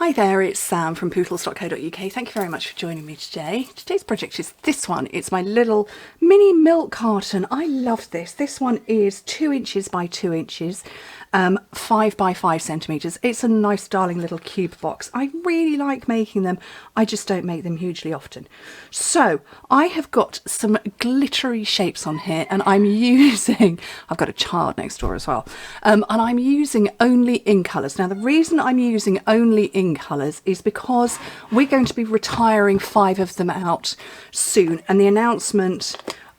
Hi there, it's Sam from Pootles.co.uk. Thank you very much for joining me today. Today's project is this one. It's my little mini milk carton. I love this. This one is 2 inches by 2 inches, 5 by 5 centimetres. It's a nice darling little cube box. I really like making them. I just don't make them hugely often. So I have got some glittery shapes on here and I'm using, I've got a child next door as well, and I'm using only in colours. Now the reason I'm using only in colours is because we're going to be retiring 5 of them out soon, and the announcement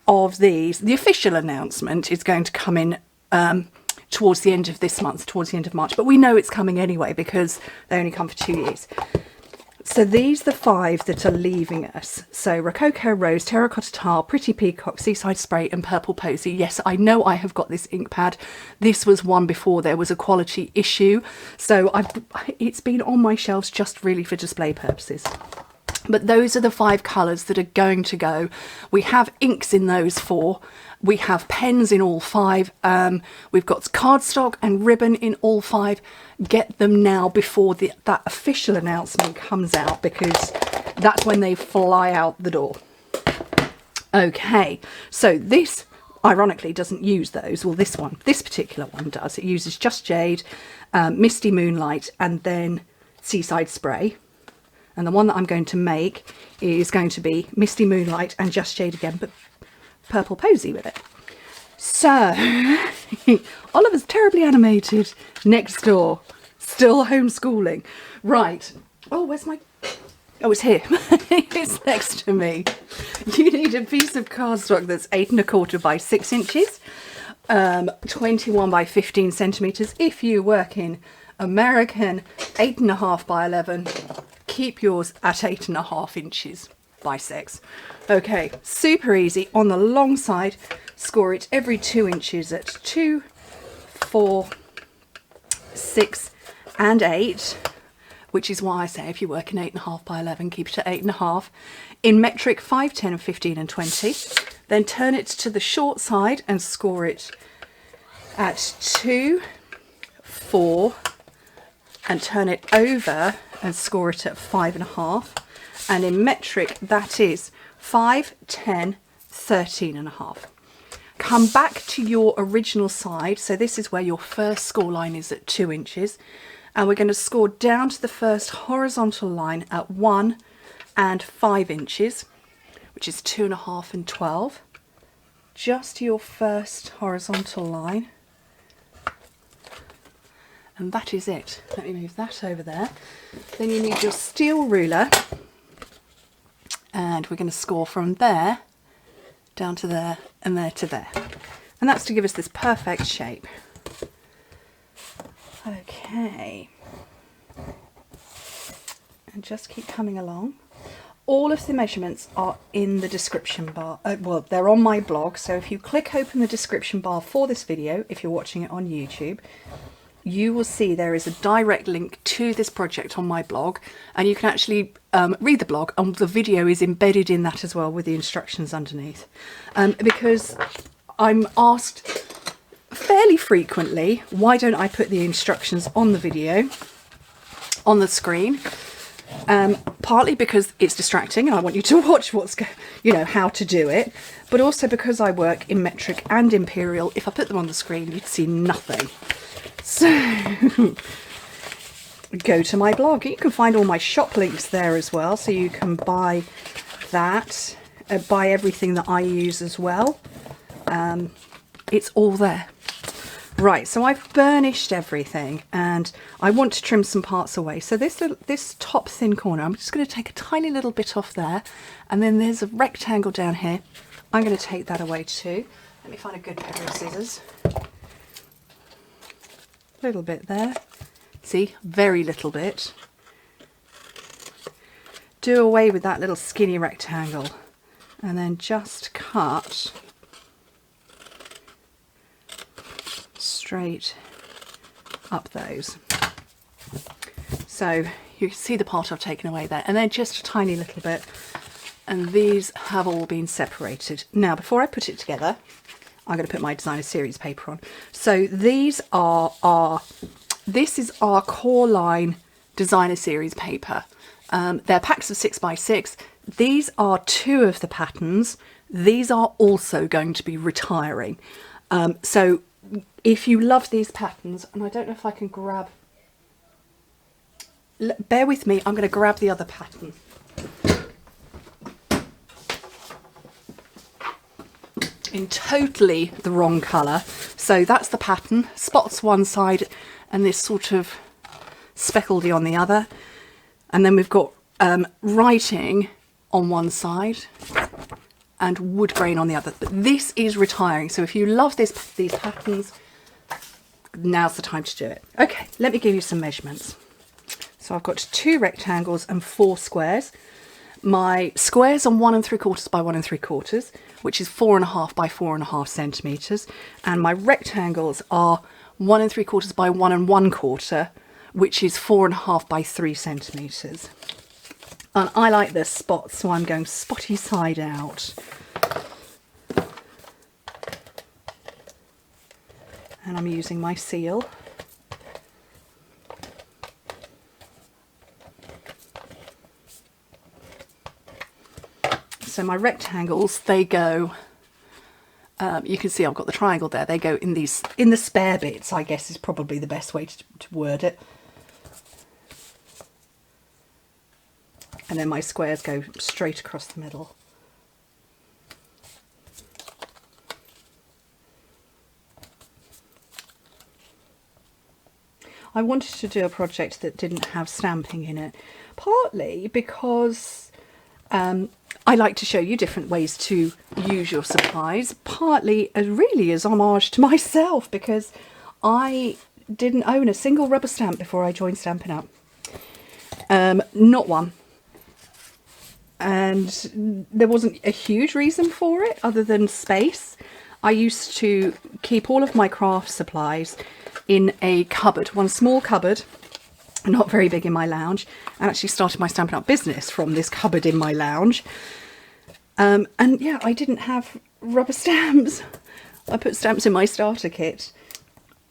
of these, the official announcement, is going to come in towards the end of this month, towards the end of March, but we know it's coming anyway because they only come for 2 years. So these are the 5 that are leaving us. So Rococo Rose, Terracotta Tile, Pretty Peacock, Seaside Spray and Purple Posy. Yes, I know I have got this ink pad. This was one before there was a quality issue. So it's been on my shelves just really for display purposes. But those are the 5 colours that are going to go. We have inks in those 4. We have pens in all 5. We've got cardstock and ribbon in all 5. Get them now before that official announcement comes out, because that's when they fly out the door. Okay, so this ironically doesn't use those. Well, this particular one does. It uses Just Jade, Misty Moonlight and then Seaside Spray. And the one that I'm going to make is going to be Misty Moonlight and Just Jade again, but Purple Posy with it. So, Oliver's terribly animated next door, still homeschooling. Right. Oh, where's my... Oh, it's here. It's next to me. You need a piece of cardstock that's 8 1/4 by 6 inches, 21 by 15 centimetres. If you work in American, 8 1/2 by 11. Keep yours at 8 1/2 inches by 6. Okay, super easy. On the long side, score it every 2 inches at 2, 4, 6 and 8, which is why I say if you work in 8 1/2 by 11, keep it at 8 1/2. In metric, 5, 10 and 15 and 20. Then turn it to the short side and score it at 2, 4 and turn it over and score it at 5 1/2, and in metric that is 5, 10, 13 1/2. Come back to your original side, so this is where your first score line is at 2 inches, and we're going to score down to the first horizontal line at 1 and 5 inches, which is 2 1/2 and 12, just your first horizontal line. And that is it. Let me move that over there. Then you need your steel ruler, and we're going to score from there down to there and there to there. And that's to give us this perfect shape. Okay. And just keep coming along. All of the measurements are in the description bar. Well, they're on my blog. So if you click open the description bar for this video, if you're watching it on YouTube, you will see there is a direct link to this project on my blog, and you can actually read the blog, and the video is embedded in that as well with the instructions underneath. Because I'm asked fairly frequently, why don't I put the instructions on the video, on the screen? Partly because it's distracting and I want you to watch how to do it, but also because I work in metric and imperial. If I put them on the screen, you'd see nothing. So go to my blog. You can find all my shop links there as well, so you can buy that, buy everything that I use as well. It's all there. Right, so I've burnished everything and I want to trim some parts away. So this top thin corner, I'm just going to take a tiny little bit off there, and then there's a rectangle down here. I'm going to take that away too. Let me find a good pair of scissors. Little bit there, see, very little bit. Do away with that little skinny rectangle and then just cut straight up those. So you can see the part I've taken away there, and then just a tiny little bit, and these have all been separated. Now before I put it together, I'm going to put my designer series paper on. So these are this is our core line designer series paper. They're packs of 6x6. These are 2 of the patterns. These are also going to be retiring. So if you love these patterns, and I don't know if I can grab, bear with me, I'm going to grab the other pattern. In totally the wrong colour. So that's the pattern, spots one side and this sort of speckledy on the other. And then we've got writing on one side and wood grain on the other. But this is retiring. So if you love these patterns, now's the time to do it. Okay, let me give you some measurements. So I've got 2 rectangles and 4 squares. My squares are 1 3/4 by 1 3/4, which is 4.5 by 4.5 centimetres. And my rectangles are 1 3/4 by 1 1/4, which is 4.5 by 3 centimetres. And I like the spots, so I'm going spotty side out. And I'm using my seal. So my rectangles, they go, you can see I've got the triangle there, they go in these, in the spare bits, I guess is probably the best way to word it. And then my squares go straight across the middle. I wanted to do a project that didn't have stamping in it, partly because I like to show you different ways to use your supplies, partly as really as homage to myself, because I didn't own a single rubber stamp before I joined Stampin' Up. Not one. And there wasn't a huge reason for it other than space. I used to keep all of my craft supplies in a cupboard, one small cupboard, not very big, in my lounge, and actually started my Stampin' Up business from this cupboard in my lounge. And yeah, I didn't have rubber stamps. I put stamps in my starter kit,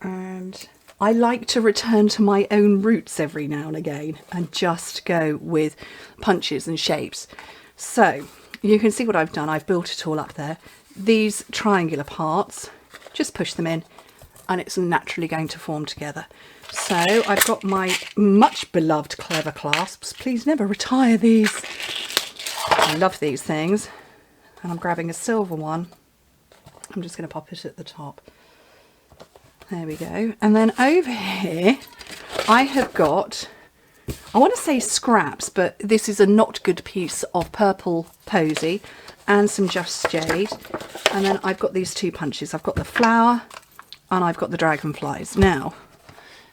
and I like to return to my own roots every now and again and just go with punches and shapes. So you can see what I've done. I've built it all up there. These triangular parts, just push them in and it's naturally going to form together. So I've got my much beloved clever clasps. Please never retire these. I love these things. And I'm grabbing a silver one. I'm just going to pop it at the top. There we go. And then over here, I have got, I want to say scraps, but this is a not good piece of purple posy and some Just Jade. And then I've got these 2 punches. I've got the flower and I've got the dragonflies. Now,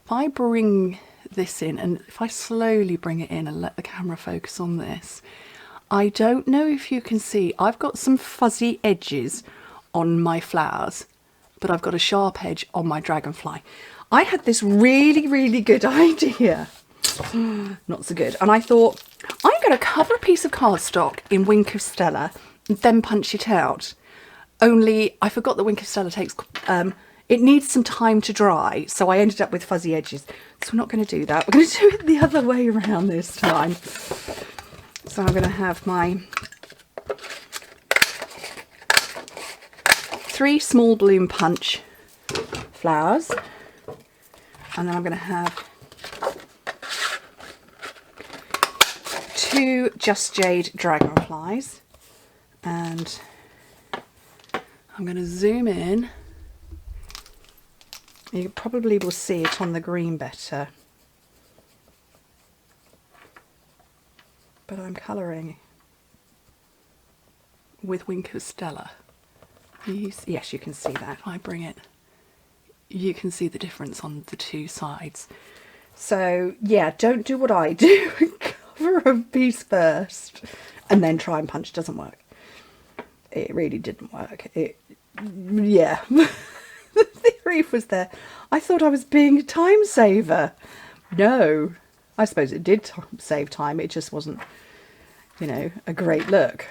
if I bring this in and if I slowly bring it in and let the camera focus on this, I don't know if you can see, I've got some fuzzy edges on my flowers, but I've got a sharp edge on my dragonfly. I had this really, really good idea. Not so good. And I thought, I'm going to cover a piece of cardstock in Wink of Stella and then punch it out. Only I forgot that Wink of Stella takes, it needs some time to dry. So I ended up with fuzzy edges. So we're not going to do that. We're going to do it the other way around this time. So I'm going to have my 3 small bloom punch flowers, and then I'm going to have 2 Just Jade dragonflies, and I'm going to zoom in. You probably will see it on the green better, but I'm colouring with Wink of Stella. Yes, you can see that. If I bring it, you can see the difference on the 2 sides. So yeah, don't do what I do and cover a piece first and then try and punch. It doesn't work. It really didn't work. Yeah. The theory was there. I thought I was being a time saver. No. I suppose it did save time. It just wasn't, you know, a great look.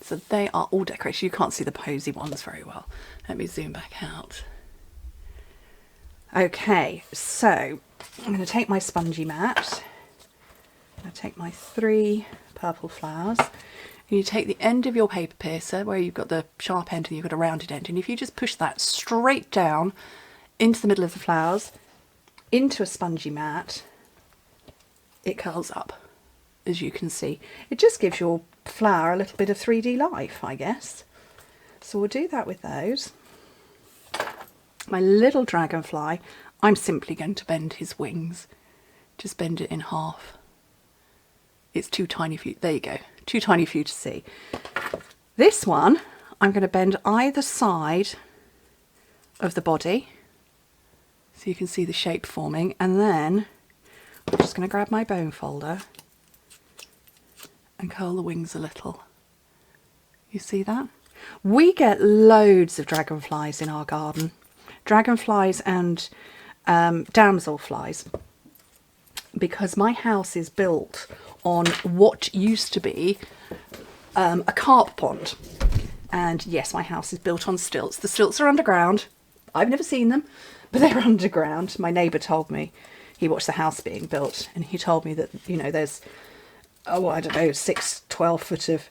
So they are all decorated. You can't see the posy ones very well. Let me zoom back out. Okay, so I'm going to take my spongy mat. I'm going to take my 3 purple flowers. And you take the end of your paper piercer, where you've got the sharp end and you've got a rounded end, and if you just push that straight down into the middle of the flowers, into a spongy mat, it curls up, as you can see. It just gives your flower a little bit of 3D life, I guess. So we'll do that with those. My little dragonfly, I'm simply going to bend his wings. Just bend it in half. It's too tiny for you. There you go. Too tiny for you to see. This one, I'm going to bend either side of the body so you can see the shape forming, and then I'm just going to grab my bone folder and curl the wings a little. You see that? We get loads of dragonflies in our garden. Dragonflies and damselflies, because my house is built on what used to be a carp pond. And yes, my house is built on stilts. The stilts are underground. I've never seen them, but they're underground. My neighbour told me, he watched the house being built, and he told me that, you know, there's, oh, I don't know, 12 foot of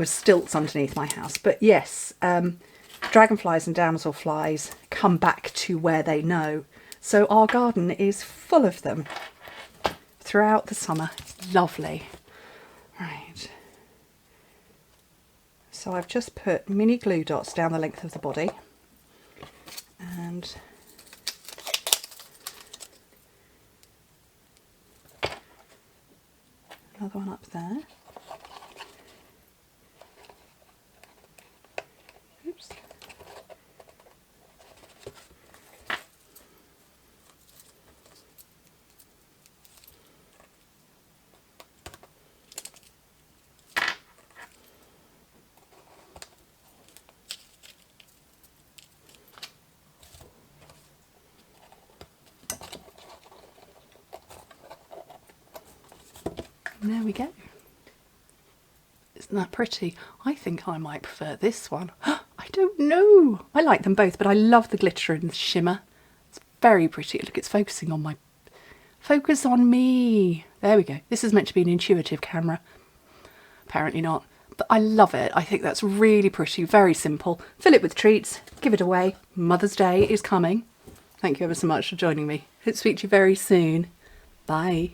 stilts underneath my house. But yes, dragonflies and damselflies come back to where they know. So our garden is full of them throughout the summer. Lovely. Right. So I've just put mini glue dots down the length of the body, and another one up there. Oops. And there we go. Isn't that pretty? I think I might prefer this one. I don't know. I like them both, but I love the glitter and the shimmer. It's very pretty. Look, it's focusing on my... Focus on me. There we go. This is meant to be an intuitive camera. Apparently not. But I love it. I think that's really pretty. Very simple. Fill it with treats. Give it away. Mother's Day is coming. Thank you ever so much for joining me. Hope to speak to you very soon. Bye.